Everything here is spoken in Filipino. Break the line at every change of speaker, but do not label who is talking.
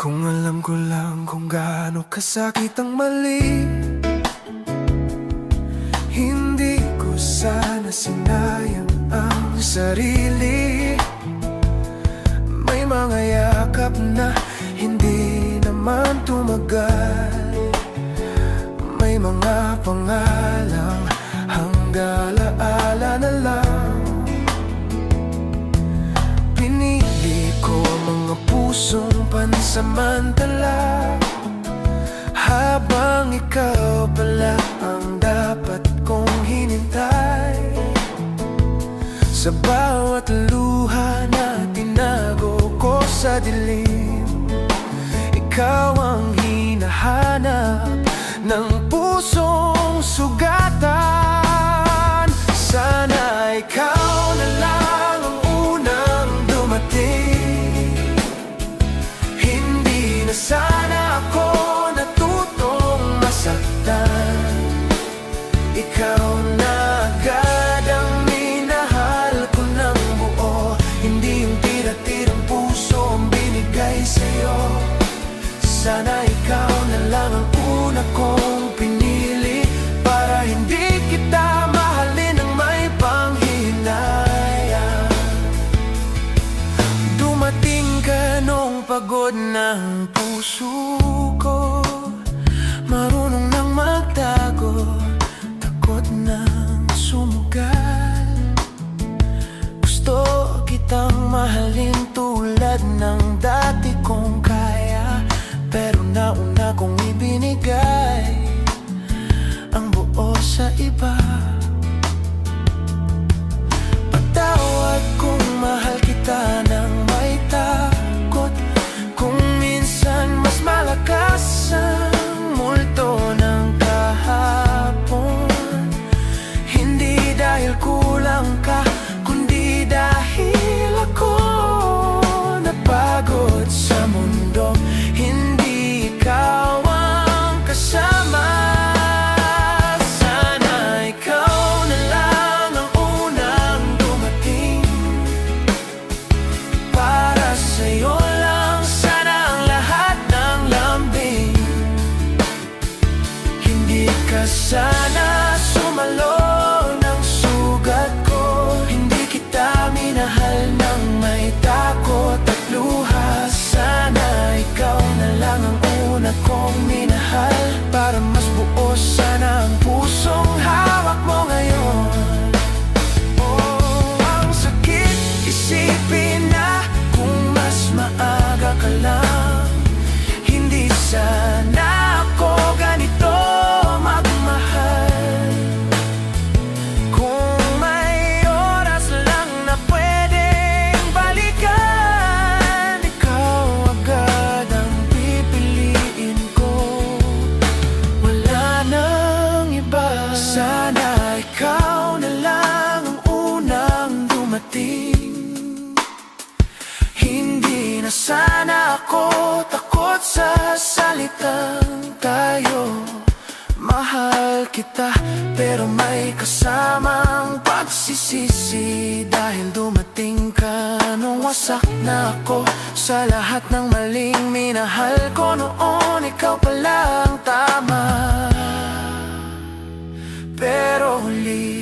Kung alam ko lang kung gaano kasakit ang mali, hindi ko sana sinayang ang sarili. May mga yakap na hindi naman tumagal, may mga pangalang hanggang alaala na lang. Pinili ko ang mga pusong pansamantala, habang ikaw pala ang dapat kong hinintay. Sa bawat luha na tinago ko sa dilim, ikaw ang hinahanap ng pusong sugatan. Sana ikaw na lang ang unang dumating, hindi na sana ako natutong masaktan. Ikaw na agad ang minahal ko ng buo, hindi yung tira-tirang puso ang binigay sa'yo. Sana ikaw na lang ang una kong pinili, para hindi kita mahalin ng may panghihinayang. Dumating ka nung pagod ng puso ko, marunong nang magtago, takot nang sumugal. Gusto kitang mahalin tulad ng dati kong kaya, pero nauna kong ibinigay ang buo sa iba. Patawad kung mahal kita ng may takot, kung minsan mas malakas ang multo ng kahapon. Hindi dahil kulang ka, kundi dahil ako napagod sa mundo. Hindi ikaw ang kasama. Sana ikaw na lang ang unang dumating, para sa'yo lang sana ang lahat ng lambing. Hindi ka sana sumalo ng sugat ko, hindi kita minahal ng may takot at luha. Sana ikaw na lang ang una kong minahal, para mas buo sana ang pusong hawak mo ngayon. Oh, ang sakit isipin na kung mas maaga ka lang, hindi sana ako ganito magmahal. Kung may oras lang na pwedeng balikan, ikaw agad ang pipiliin ko, wala nang iba. Sana ikaw na lang ang unang dumating, hindi na sana ako takot sa salitang tayo. Mahal kita, pero may kasamang pagsisisi, dahil dumating ka nung wasak na ako. Sa lahat ng maling minahal ko noon, ikaw pala ang tama. Pero huli